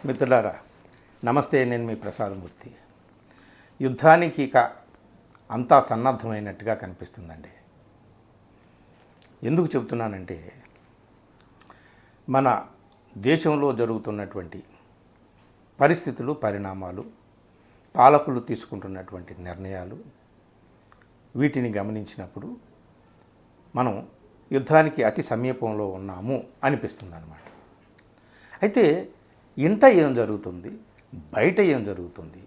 మిత్రులారా, నమస్తే. నేను మీ ప్రసాదమూర్తి. యుద్ధానికి ఇక అంతా సన్నద్ధమైనట్టుగా కనిపిస్తుందండి. ఎందుకు చెబుతున్నానంటే, మన దేశంలో జరుగుతున్నటువంటి పరిస్థితులు, పరిణామాలు, పాలకులు తీసుకుంటున్నటువంటి నిర్ణయాలు, వీటిని గమనించినప్పుడు మనం యుద్ధానికి అతి సమీపంలో ఉన్నాము అనిపిస్తుంది అన్నమాట. అయితే ఇంట ఏం జరుగుతుంది, బయట ఏం జరుగుతుంది,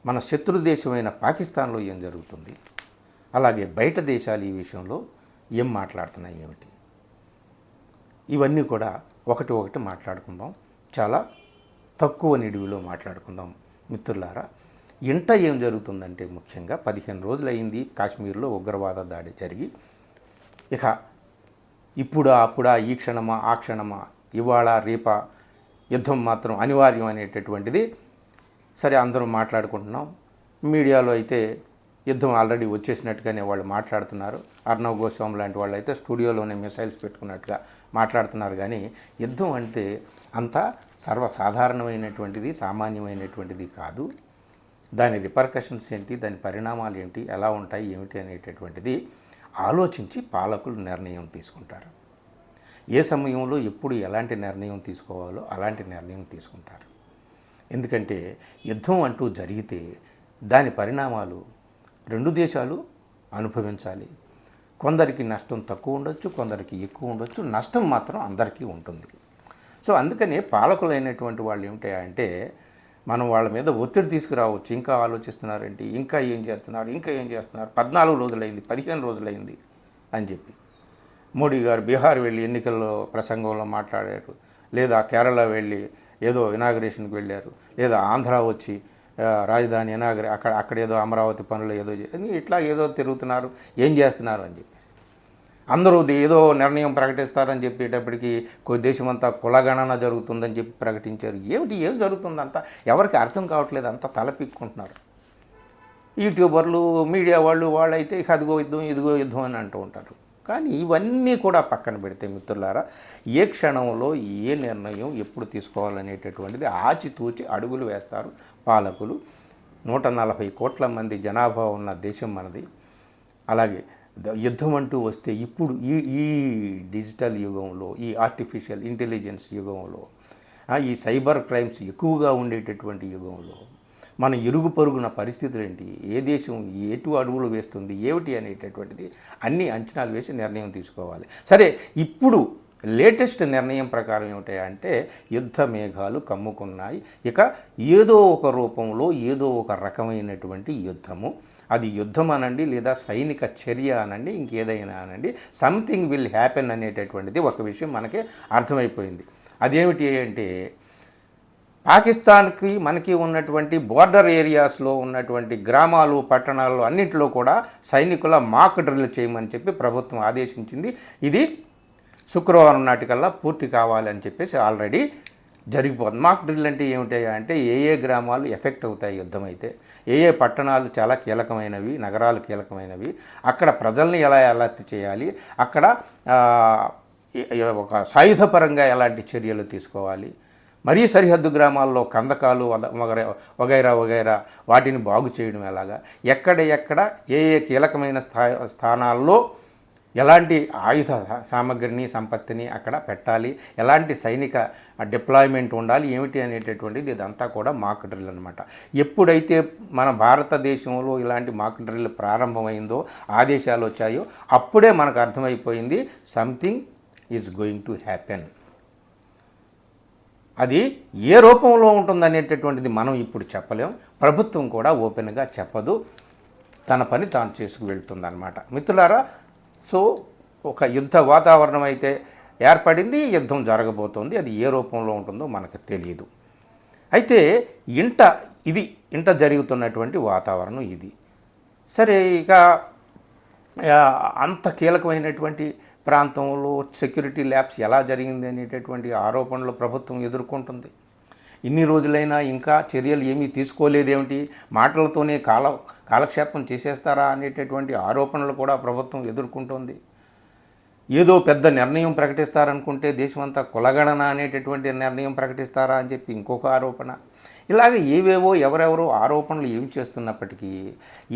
మన శత్రు దేశమైన పాకిస్తాన్లో ఏం జరుగుతుంది, అలాగే బయట దేశాలు ఈ విషయంలో ఏం మాట్లాడుతున్నాయి ఏమిటి, ఇవన్నీ కూడా ఒకటి ఒకటి మాట్లాడుకుందాం. చాలా తక్కువ నిడివిలో మాట్లాడుకుందాం మిత్రులారా. ఇంట ఏం జరుగుతుందంటే, ముఖ్యంగా 15 రోజులైంది కాశ్మీర్లో ఉగ్రవాద దాడి జరిగి. ఇక ఇప్పుడా అప్పుడా, ఈ క్షణమా ఆ క్షణమా, ఇవాళ రేపా యుద్ధం మాత్రం అనివార్యం అనేటటువంటిది సరే అందరూ మాట్లాడుకుంటున్నాం. మీడియాలో అయితే యుద్ధం ఆల్రెడీ వచ్చేసినట్టుగానే వాళ్ళు మాట్లాడుతున్నారు. అర్ణవ్ గోస్వామి లాంటి వాళ్ళు అయితే స్టూడియోలోనే మిసైల్స్ పెట్టుకున్నట్టుగా మాట్లాడుతున్నారు. కానీ యుద్ధం అంటే అంత సర్వసాధారణమైనటువంటిది, సామాన్యమైనటువంటిది కాదు. దాని రిపర్కషన్స్ ఏంటి, దాని పరిణామాలు ఏంటి, ఎలా ఉంటాయి ఏమిటి అనేటటువంటిది ఆలోచించి పాలకులు నిర్ణయం తీసుకుంటారు. ఏ సమయంలో ఎప్పుడు ఎలాంటి నిర్ణయం తీసుకోవాలో అలాంటి నిర్ణయం తీసుకుంటారు. ఎందుకంటే యుద్ధం అంటూ జరిగితే దాని పరిణామాలు రెండు దేశాలు అనుభవించాలి. కొందరికి నష్టం తక్కువ ఉండొచ్చు, కొందరికి ఎక్కువ ఉండొచ్చు, నష్టం మాత్రం అందరికీ ఉంటుంది. సో అందుకనే పాలకులైనటువంటి వాళ్ళు ఏమిటంటే, మనం వాళ్ళ మీద ఒత్తిడి తీసుకురావచ్చు. ఇంకా ఆలోచిస్తున్నారేంటి, ఇంకా ఏం చేస్తున్నారు, 14 రోజులైంది, 15 రోజులైంది అని చెప్పి. మోడీ గారు బీహార్ వెళ్ళి ఎన్నికల్లో ప్రసంగంలో మాట్లాడారు, లేదా కేరళ వెళ్ళి ఏదో ఇనాగరేషన్కి వెళ్ళారు, లేదా ఆంధ్ర వచ్చి రాజధాని అక్కడ ఏదో అమరావతి పనులు ఏదో ఇట్లా ఏదో తిరుగుతున్నారు, ఏం చేస్తున్నారు అని చెప్పి అందరూ ఏదో నిర్ణయం ప్రకటిస్తారని చెప్పేటప్పటికి దేశమంతా కులగణన జరుగుతుందని చెప్పి ప్రకటించారు. ఏం జరుగుతుందంతా ఎవరికి అర్థం కావట్లేదు, అంతా తలపిక్కుంటున్నారు. యూట్యూబర్లు, మీడియా వాళ్ళైతే ఇక అదిగో యుద్ధం ఇదిగో యుద్ధం అని అంటూ ఉంటారు. కానీ ఇవన్నీ కూడా పక్కన పెడితే మిత్రులారా, ఏ క్షణంలో ఏ నిర్ణయం ఎప్పుడు తీసుకోవాలనేటటువంటిది ఆచితూచి అడుగులు వేస్తారు పాలకులు. 140 కోట్ల మంది జనాభా ఉన్న దేశం మనది. అలాగే యుద్ధం అంటూ వస్తే ఇప్పుడు ఈ డిజిటల్ యుగంలో, ఈ ఆర్టిఫిషియల్ ఇంటెలిజెన్స్ యుగంలో, ఈ సైబర్ క్రైమ్స్ ఎక్కువగా ఉండేటటువంటి యుగంలో మన ఇరుగు పొరుగున పరిస్థితులు ఏంటి, ఏ దేశం ఎటు అడుగులు వేస్తుంది ఏమిటి అనేటటువంటిది అన్ని అంచనాలు వేసి నిర్ణయం తీసుకోవాలి. సరే, ఇప్పుడు లేటెస్ట్ నిర్ణయం ప్రకారం ఏమిటంటే, యుద్ధ మేఘాలు కమ్ముకున్నాయి. ఇక ఏదో ఒక రూపంలో ఏదో ఒక రకమైనటువంటి యుద్ధము, అది యుద్ధం అనండి లేదా సైనిక చర్య అనండి, ఇంకేదైనా అనండి, సంథింగ్ విల్ హ్యాపెన్ అనేటటువంటిది ఒక విషయం మనకి అర్థమైపోయింది. అదేమిటి అంటే, పాకిస్తాన్కి మనకి ఉన్నటువంటి బోర్డర్ ఏరియాస్లో ఉన్నటువంటి గ్రామాలు, పట్టణాలు అన్నింటిలో కూడా సైనికుల మాక్ డ్రిల్ చేయమని చెప్పి ప్రభుత్వం ఆదేశించింది. ఇది శుక్రవారం నాటికల్లా పూర్తి కావాలని చెప్పేసి ఆల్రెడీ జరిగిపోతుంది. మాక్ డ్రిల్ అంటే ఏమిటి అంటే, ఏ గ్రామాలు ఎఫెక్ట్ అవుతాయి యుద్ధం అయితే, ఏ పట్టణాలు చాలా కీలకమైనవి, నగరాలు కీలకమైనవి, అక్కడ ప్రజల్ని ఎలా అలర్ట్ చేయాలి, అక్కడ ఒక సాయుధపరంగా ఎలాంటి చర్యలు తీసుకోవాలి, మరీ సరిహద్దు గ్రామాల్లో కందకాలు వగైరా వాటిని బాగు చేయడం ఎలాగా, ఎక్కడ ఏ కీలకమైన స్థానాల్లో ఎలాంటి ఆయుధ సామగ్రిని, సంపత్తిని అక్కడ పెట్టాలి, ఎలాంటి సైనిక డిప్లాయ్మెంట్ ఉండాలి ఏమిటి అనేటటువంటిది ఇదంతా కూడా మాక్ డ్రిల్ అనమాట. ఎప్పుడైతే మన భారతదేశంలో ఇలాంటి మాక్ డ్రిల్ ప్రారంభమైందో, ఆదేశాలు వచ్చాయో, అప్పుడే మనకు అర్థమైపోయింది something is going to happen. అది ఏ రూపంలో ఉంటుందనేటటువంటిది మనం ఇప్పుడు చెప్పలేం, ప్రభుత్వం కూడా ఓపెన్గా చెప్పదు, తన పని తాను చేసుకు వెళ్తుందన్నమాట మిత్రులారా. సో ఒక యుద్ధ వాతావరణం అయితే ఏర్పడింది, యుద్ధం జరగబోతోంది. అది ఏ రూపంలో ఉంటుందో మనకు తెలియదు. అయితే ఇంట జరుగుతున్నటువంటి వాతావరణం ఇది. సరే, ఇక అంత కీలకమైనటువంటి ప్రాంతంలో సెక్యూరిటీ ల్యాబ్స్ ఎలా జరిగింది అనేటటువంటి ఆరోపణలు ప్రభుత్వం ఎదుర్కొంటుంది. ఇన్ని రోజులైనా ఇంకా చర్యలు ఏమీ తీసుకోలేదేమిటి, మాటలతోనే కాలక్షేపం చేసేస్తారా అనేటటువంటి ఆరోపణలు కూడా ప్రభుత్వం ఎదుర్కొంటుంది. ఏదో పెద్ద నిర్ణయం ప్రకటిస్తారనుకుంటే దేశమంతా కులగణన అనేటటువంటి నిర్ణయం ప్రకటిస్తారా అని చెప్పి ఇంకొక ఆరోపణ. ఇలాగ ఏవేవో ఎవరెవరో ఆరోపణలు ఏం చేస్తున్నప్పటికీ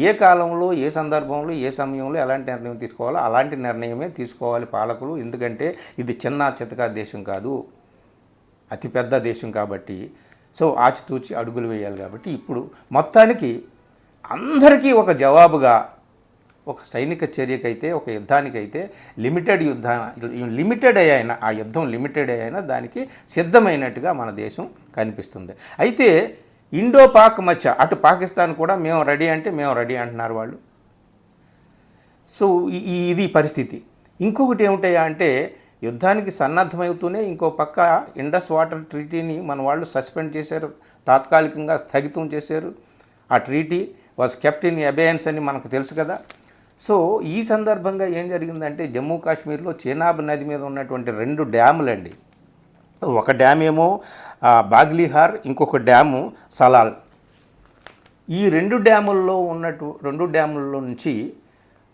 ఏ కాలంలో ఏ సందర్భంలో ఏ సమయంలో ఎలాంటి నిర్ణయం తీసుకోవాలో అలాంటి నిర్ణయమే తీసుకోవాలి పాలకులు. ఎందుకంటే ఇది చిన్న చితకా దేశం కాదు, అతిపెద్ద దేశం కాబట్టి సో ఆచితూచి అడుగులు వేయాలి. కాబట్టి ఇప్పుడు మొత్తానికి అందరికీ ఒక జవాబుగా ఒక సైనిక చర్యకైతే ఒక యుద్ధానికైతే లిమిటెడ్ అయినా ఆ యుద్ధం లిమిటెడ్ అయినా దానికి సిద్ధమైనట్టుగా మన దేశం కనిపిస్తుంది. అయితే ఇండో పాక్ మధ్య అటు పాకిస్తాన్ కూడా మేము రెడీ అంటే మేము రెడీ అంటున్నారు వాళ్ళు. సో ఇది పరిస్థితి. ఇంకొకటి ఏమిటయా అంటే యుద్ధానికి సన్నద్ధమవుతూనే ఇంకో పక్క ఇండస్ వాటర్ ట్రీటీని మన వాళ్ళు సస్పెండ్ చేశారు, తాత్కాలికంగా స్థగితం చేశారు. ఆ ట్రీటీ వాజ్ కెప్ట్ ఇన్ అబేయన్స్ అని మనకు తెలుసు కదా. సో ఈ సందర్భంగా ఏం జరిగిందంటే జమ్మూ కాశ్మీర్లో చేనాబ్ నది మీద ఉన్నటువంటి 2 డ్యాములండి. ఒక డ్యామ్ ఏమో బాగ్లీహార్, ఇంకొక డ్యాము సలాల్. ఈ 2 డ్యాముల్లో నుంచి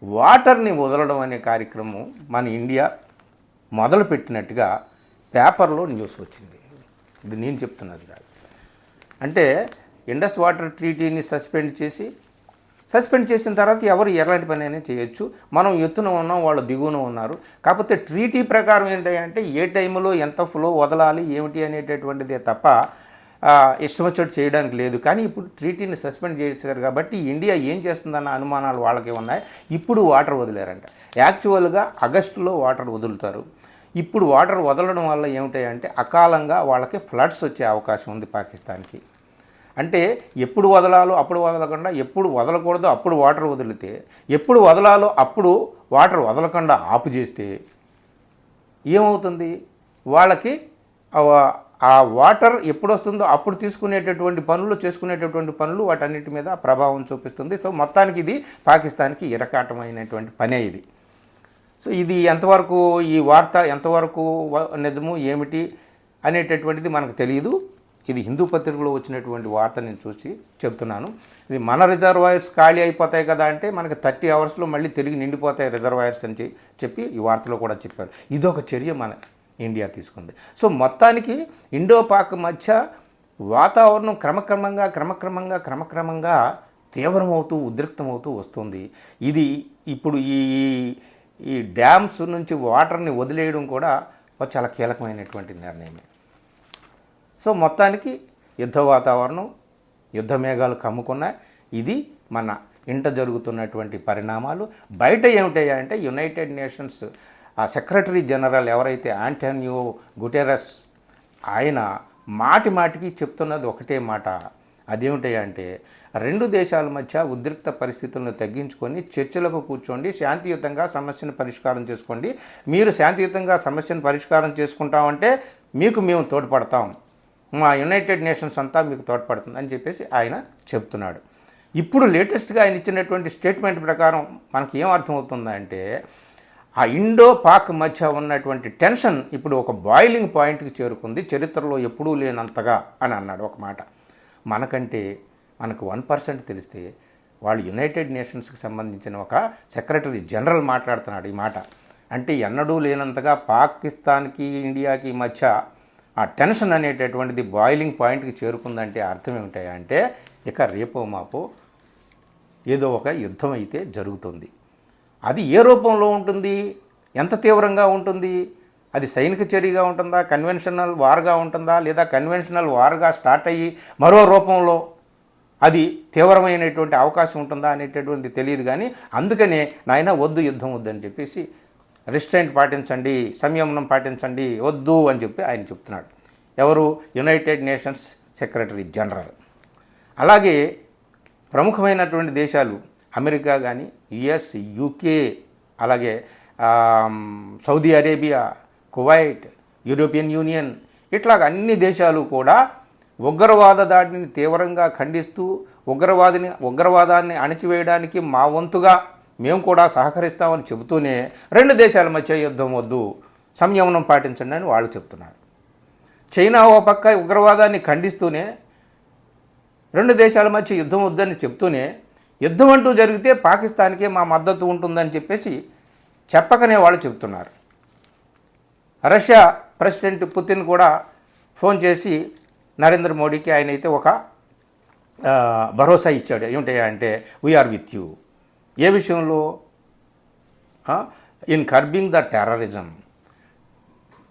వాటర్ని వదలడం అనే కార్యక్రమం మన ఇండియా మొదలుపెట్టినట్టుగా పేపర్లో న్యూస్ వచ్చింది. ఇది నేను చెప్తున్నది కాదు. అంటే ఇండస్ వాటర్ ట్రీటీని సస్పెండ్ చేసిన తర్వాత ఎవరు ఎలాంటి పని అయినా చేయొచ్చు. మనం ఎత్తున ఉన్నాం, వాళ్ళు దిగువన ఉన్నారు. కాకపోతే ట్రీటీ ప్రకారం ఏంటంటే ఏ టైంలో ఎంత ఫ్లో వదలాలి ఏమిటి అనేటటువంటిదే తప్ప ఇష్టం వచ్చేట్టు చేయడానికి లేదు. కానీ ఇప్పుడు ట్రీటీని సస్పెండ్ చేశారు కాబట్టి ఇండియా ఏం చేస్తుందన్న అనుమానాలు వాళ్ళకి ఉన్నాయి. ఇప్పుడు వాటర్ వదిలేరంట. యాక్చువల్గా ఆగస్టులో వాటర్ వదులుతారు. ఇప్పుడు వాటర్ వదలడం వల్ల ఏమిటాయంటే అకాలంగా వాళ్ళకి ఫ్లడ్స్ వచ్చే అవకాశం ఉంది పాకిస్తాన్కి. అంటే ఎప్పుడు వదలాలో అప్పుడు వదలకుండా, ఎప్పుడు వదలకూడదో అప్పుడు వాటర్ వదిలితే, ఎప్పుడు వదలాలో అప్పుడు వాటర్ వదలకుండా ఆపు చేస్తే ఏమవుతుంది? వాళ్ళకి ఆ వాటర్ ఎప్పుడు వస్తుందో అప్పుడు చేసుకునేటటువంటి పనులు వాటన్నిటి మీద ప్రభావం చూపిస్తుంది. సో మొత్తానికి ఇది పాకిస్తాన్కి ఇరకాటమైనటువంటి పనే ఇది. సో ఇది ఎంతవరకు ఈ వార్త ఎంతవరకు నిజము ఏమిటి అనేటటువంటిది మనకు తెలియదు. ఇది హిందూ పత్రికలో వచ్చినటువంటి వార్త నేను చూసి చెప్తున్నాను. ఇది మన రిజర్వాయర్స్ ఖాళీ అయిపోతాయి కదా అంటే మనకి 30 అవర్స్లో మళ్ళీ తిరిగి నిండిపోతాయి రిజర్వాయర్స్ అని చెప్పి ఈ వార్తలో కూడా చెప్పారు. ఇదొక చర్య మన ఇండియా తీసుకుంది. సో మొత్తానికి ఇండో పాక్ మధ్య వాతావరణం క్రమక్రమంగా తీవ్రమవుతూ ఉద్రిక్తమవుతూ వస్తుంది. ఇది ఇప్పుడు ఈ డ్యామ్స్ నుంచి వాటర్ని వదిలేయడం కూడా చాలా కీలకమైనటువంటి నిర్ణయమే. సో మొత్తానికి యుద్ధ వాతావరణం, యుద్ధ మేఘాలు కమ్ముకున్నాయి. ఇది మన ఇంట జరుగుతున్నటువంటి పరిణామాలు. బయట ఏమిటయ్యా అంటే యునైటెడ్ నేషన్స్ ఆ సెక్రటరీ జనరల్ ఎవరైతే ఆంటోనియో గుటెరస్ ఆయన మాటికి చెప్తున్నది ఒకటే మాట. అదేమిటయ్యా అంటే 2 దేశాల మధ్య ఉద్రిక్త పరిస్థితులను తగ్గించుకొని చర్చలకు కూర్చోండి, శాంతియుతంగా సమస్యను పరిష్కారం చేసుకోండి. మీరు శాంతియుతంగా సమస్యను పరిష్కారం చేసుకుంటామంటే మీకు మేము తోడ్పడతాం, మా యునైటెడ్ నేషన్స్ అంతా మీకు తోడ్పడుతుంది అని చెప్పేసి ఆయన చెప్తున్నాడు. ఇప్పుడు లేటెస్ట్గా ఆయన ఇచ్చినటువంటి స్టేట్మెంట్ ప్రకారం మనకి ఏం అర్థమవుతుందంటే ఆ ఇండో పాక్ మధ్య ఉన్నటువంటి టెన్షన్ ఇప్పుడు ఒక బాయిలింగ్ పాయింట్కి చేరుకుంది, చరిత్రలో ఎప్పుడూ లేనంతగా అని అన్నాడు ఒక మాట. మనకు 1% తెలిస్తే వాళ్ళు యునైటెడ్ నేషన్స్కి సంబంధించిన ఒక సెక్రటరీ జనరల్ మాట్లాడుతున్నాడు ఈ మాట. అంటే ఎన్నడూ లేనంతగా పాకిస్తాన్కి ఇండియాకి మధ్య ఆ టెన్షన్ అనేటటువంటిది బాయిలింగ్ పాయింట్కి చేరుకుందంటే అర్థం ఏమిటాయా అంటే ఇక రేపో మాపో ఏదో ఒక యుద్ధం అయితే జరుగుతుంది. అది ఏ రూపంలో ఉంటుంది, ఎంత తీవ్రంగా ఉంటుంది, అది సైనిక చర్యగా ఉంటుందా, కన్వెన్షనల్ వార్గా ఉంటుందా, లేదా కన్వెన్షనల్ వార్గా స్టార్ట్ అయ్యి మరో రూపంలో అది తీవ్రమైనటువంటి అవకాశం ఉంటుందా అనేటటువంటిది తెలియదు. కానీ అందుకనే నాయన వద్దు, యుద్ధం వద్దు అని చెప్పేసి రిస్ట్రైంట్ పాటించండి, సంయమనం పాటించండి, వద్దు అని చెప్పి ఆయన చెప్తున్నాడు. ఎవరు? United nations secretary general. అలాగే ప్రముఖమైనటువంటి దేశాలు అమెరికా కానీ, యుఎస్, యూకే, అలాగే Saudi Arabia, Kuwait, European union, ఇట్లాగ అన్ని దేశాలు కూడా ఉగ్రవాద దాడిని తీవ్రంగా ఖండిస్తూ ఉగ్రవాదాన్ని అణచివేయడానికి మా వంతుగా మేము కూడా సహకరిస్తామని చెబుతూనే 2 దేశాల మధ్య యుద్ధం వద్దు, సంయమనం పాటించండి అని వాళ్ళు చెప్తున్నారు. చైనా ఓ పక్క ఉగ్రవాదాన్ని ఖండిస్తూనే 2 దేశాల మధ్య యుద్ధం వద్దని చెప్తూనే యుద్ధం అంటూ జరిగితే పాకిస్తాన్కే మా మద్దతు ఉంటుందని చెప్పేసి చెప్పకనే వాళ్ళు చెప్తున్నారు. రష్యా ప్రెసిడెంట్ పుతిన్ కూడా ఫోన్ చేసి నరేంద్ర మోడీకి ఆయన అయితే ఒక భరోసా ఇచ్చాడు. ఏమిటంటే వీఆర్ విత్ యూ. ఏ విషయంలో? ఇన్ కర్బింగ్ ద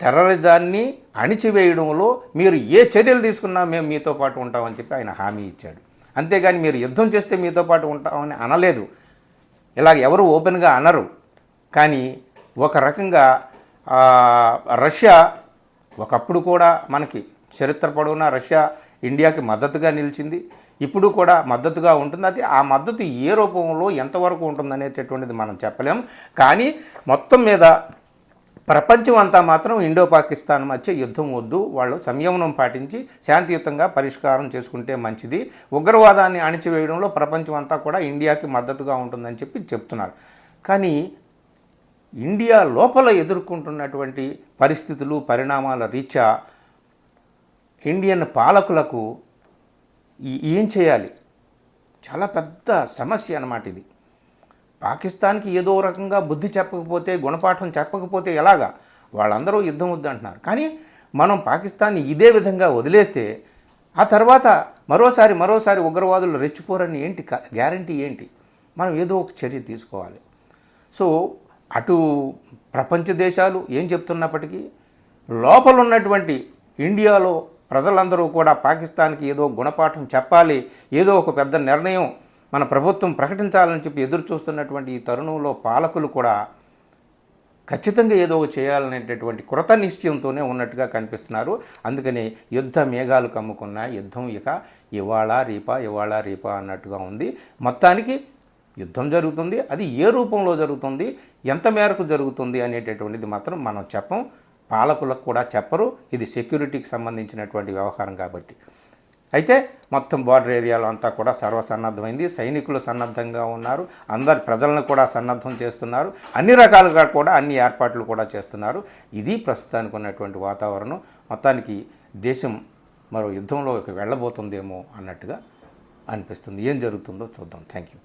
టెర్రరిజాన్ని అణిచివేయడంలో మీరు ఏ చర్యలు తీసుకున్నా మేము మీతో పాటు ఉంటామని చెప్పి ఆయన హామీ ఇచ్చాడు. అంతేగాని మీరు యుద్ధం చేస్తే మీతో పాటు ఉంటామని అనలేదు. ఇలా ఎవరు ఓపెన్గా అనరు. కానీ ఒక రకంగా రష్యా ఒకప్పుడు కూడా మనకి చరిత్ర పొడవునా రష్యా ఇండియాకి మద్దతుగా నిలిచింది. ఇప్పుడు కూడా మద్దతుగా ఉంటుంది. అది ఆ మద్దతు ఏ రూపంలో ఎంతవరకు ఉంటుందనేటటువంటిది మనం చెప్పలేం. కానీ మొత్తం మీద ప్రపంచం అంతా మాత్రం ఇండో పాకిస్తాన్ మధ్య యుద్ధం వద్దు, వాళ్ళు సంయమనం పాటించి శాంతియుతంగా పరిష్కారం చేసుకుంటే మంచిది, ఉగ్రవాదాన్ని అణిచివేయడంలో ప్రపంచం అంతా కూడా ఇండియాకి మద్దతుగా ఉంటుందని చెప్పి చెప్తున్నారు. కానీ ఇండియా లోపల ఎదుర్కొంటున్నటువంటి పరిస్థితులు పరిణామాల రీత్యా ఇండియన్ పాలకులకు ఏం చేయాలి? చాలా పెద్ద సమస్య అన్నమాట ఇది. పాకిస్తాన్కి ఏదో రకంగా బుద్ధి చెప్పకపోతే, గుణపాఠం చెప్పకపోతే ఎలాగా? వాళ్ళందరూ యుద్ధం వద్దు అంటున్నారు. కానీ మనం పాకిస్తాన్ని ఇదే విధంగా వదిలేస్తే ఆ తర్వాత మరోసారి ఉగ్రవాదులు రెచ్చిపోరని ఏంటి గ్యారంటీ ఏంటి? మనం ఏదో ఒక చర్య తీసుకోవాలి. సో అటు ప్రపంచ దేశాలు ఏం చెప్తున్నప్పటికీ లోపల ఉన్నటువంటి ఇండియాలో ప్రజలందరూ కూడా పాకిస్తాన్కి ఏదో గుణపాఠం చెప్పాలి, ఏదో ఒక పెద్ద నిర్ణయం మన ప్రభుత్వం ప్రకటించాలని చెప్పి ఎదురు చూస్తున్నటువంటి ఈ తరుణంలో పాలకులు కూడా ఖచ్చితంగా ఏదో చేయాలనేటటువంటి కృత నిశ్చయంతోనే ఉన్నట్టుగా కనిపిస్తున్నారు. అందుకని యుద్ధ మేఘాలు కమ్ముకున్న యుద్ధం ఇక ఇవాళ రేపా అన్నట్టుగా ఉంది. మొత్తానికి యుద్ధం జరుగుతుంది. అది ఏ రూపంలో జరుగుతుంది, ఎంత మేరకు జరుగుతుంది అనేటటువంటిది మాత్రం మనం చెప్పం, పాలకులకు కూడా చెప్పరు. ఇది సెక్యూరిటీకి సంబంధించినటువంటి వ్యవహారం కాబట్టి. అయితే మొత్తం బార్డర్ ఏరియాలో అంతా కూడా సర్వసన్నద్ధమైంది. సైనికులు సన్నద్ధంగా ఉన్నారు. అందరు ప్రజలను కూడా సన్నద్ధం చేస్తున్నారు. అన్ని రకాలుగా కూడా అన్ని ఏర్పాట్లు కూడా చేస్తున్నారు. ఇది ప్రస్తుతానికి ఉన్నటువంటి వాతావరణం. మొత్తానికి దేశం మరో యుద్ధంలోకి వెళ్ళబోతుందేమో అన్నట్టుగా అనిపిస్తుంది. ఏం జరుగుతుందో చూద్దాం. Thank you.